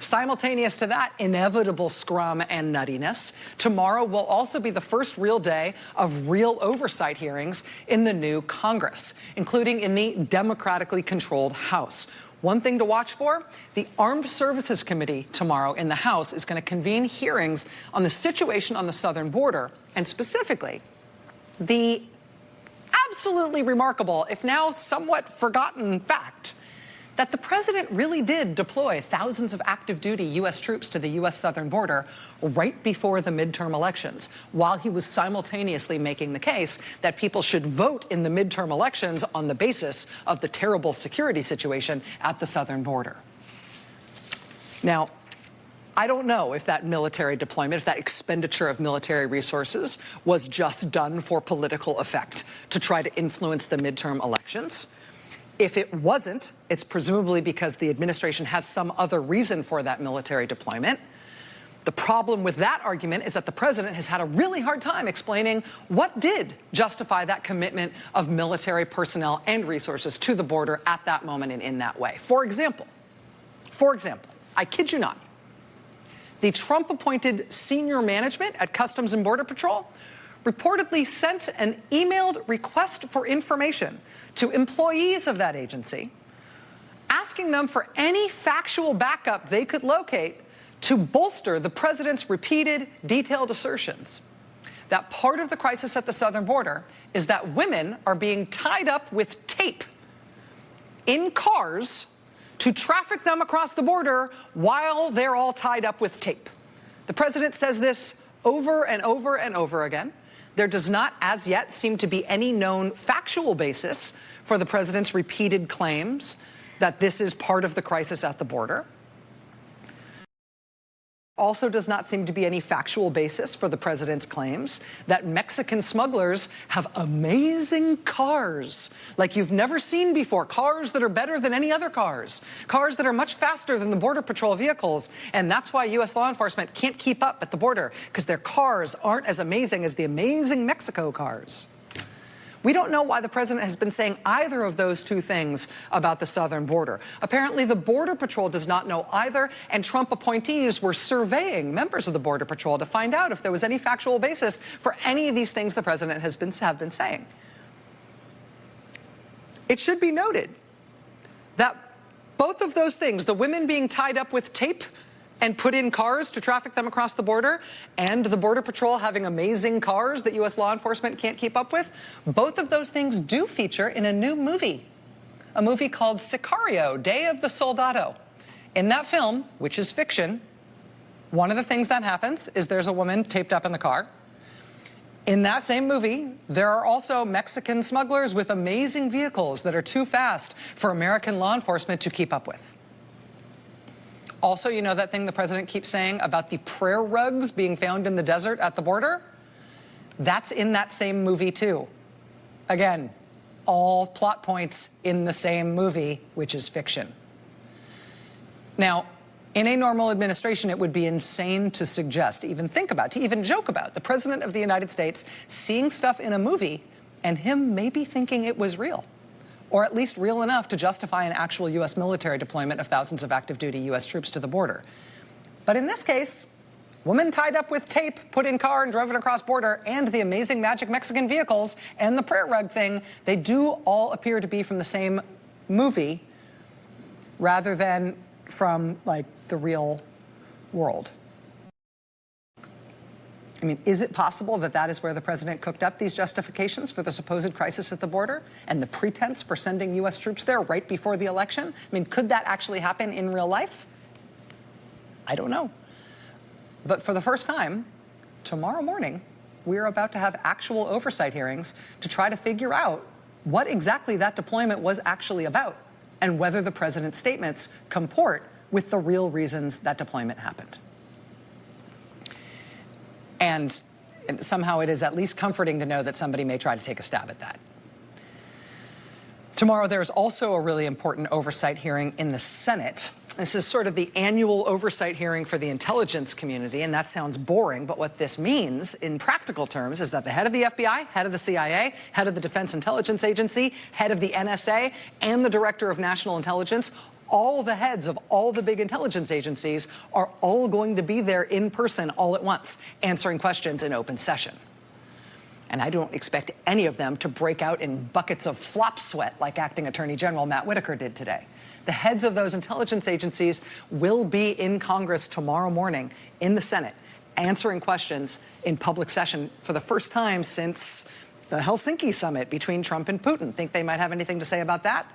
Simultaneous to that inevitable scrum and nuttiness, tomorrow will also be the first real day of real oversight hearings in the new Congress, including in the democratically controlled House. One thing to watch for, the Armed Services Committee tomorrow in the House is going to convene hearings on the situation on the southern border, and specifically the absolutely remarkable, if now somewhat forgotten fact that the president really did deploy thousands of active duty U.S. troops to the U.S. southern border right before the midterm elections, while he was simultaneously making the case that people should vote in the midterm elections on the basis of the terrible security situation at the southern border. Now, I don't know if that military deployment, if that expenditure of military resources was just done for political effect to try to influence the midterm elections. If it wasn't, it's presumably because the administration has some other reason for that military deployment. The problem with that argument is that the president has had a really hard time explaining what did justify that commitment of military personnel and resources to the border at that moment and in that way. For example, I kid you not, the Trump-appointed senior management at Customs and Border Patrol reportedly sent an emailed request for information to employees of that agency, asking them for any factual backup they could locate to bolster the president's repeated, detailed assertions that part of the crisis at the southern border is that women are being tied up with tape in cars to traffic them across the border while they're all tied up with tape. The president says this over and over and over again. There does not, as yet, seem to be any known factual basis for the president's repeated claims that this is part of the crisis at the border. Also does not seem to be any factual basis for the president's claims that Mexican smugglers have amazing cars like you've never seen before, cars that are better than any other cars that are much faster than the Border Patrol vehicles, and that's why U.S. law enforcement can't keep up at the border, because their cars aren't as amazing as the amazing Mexico cars. We don't know why the president has been saying either of those two things about the southern border. Apparently, the Border Patrol does not know either, and Trump appointees were surveying members of the Border Patrol to find out if there was any factual basis for any of these things the president have been saying. It should be noted that both of those things, the women being tied up with tape and put in cars to traffic them across the border, and the Border Patrol having amazing cars that U.S. law enforcement can't keep up with, both of those things do feature in a new movie, a movie called Sicario, Day of the Soldado. In that film, which is fiction, one of the things that happens is there's a woman taped up in the car. In that same movie, there are also Mexican smugglers with amazing vehicles that are too fast for American law enforcement to keep up with. Also, you know that thing the president keeps saying about the prayer rugs being found in the desert at the border? That's in that same movie, too. Again, all plot points in the same movie, which is fiction. Now, in a normal administration, it would be insane to suggest, to even think about, to even joke about the president of the United States seeing stuff in a movie and him maybe thinking it was real, or at least real enough to justify an actual U.S. military deployment of thousands of active duty U.S. troops to the border. But in this case, women tied up with tape, put in car and driven across border, and the amazing magic Mexican vehicles and the prayer rug thing, they do all appear to be from the same movie rather than from, like, the real world. I mean, is it possible that that is where the president cooked up these justifications for the supposed crisis at the border and the pretense for sending U.S. troops there right before the election? I mean, could that actually happen in real life? I don't know. But for the first time, tomorrow morning, we're about to have actual oversight hearings to try to figure out what exactly that deployment was actually about and whether the president's statements comport with the real reasons that deployment happened. And somehow it is at least comforting to know that somebody may try to take a stab at that. Tomorrow, there's also a really important oversight hearing in the Senate. This is sort of the annual oversight hearing for the intelligence community, and that sounds boring, but what this means in practical terms is that the head of the FBI, head of the CIA, head of the Defense Intelligence Agency, head of the NSA, and the Director of National Intelligence all the heads of all the big intelligence agencies are all going to be there in person all at once, answering questions in open session. And I don't expect any of them to break out in buckets of flop sweat like Acting Attorney General Matt Whitaker did today. The heads of those intelligence agencies will be in Congress tomorrow morning in the Senate, answering questions in public session for the first time since the Helsinki summit between Trump and Putin. Think they might have anything to say about that?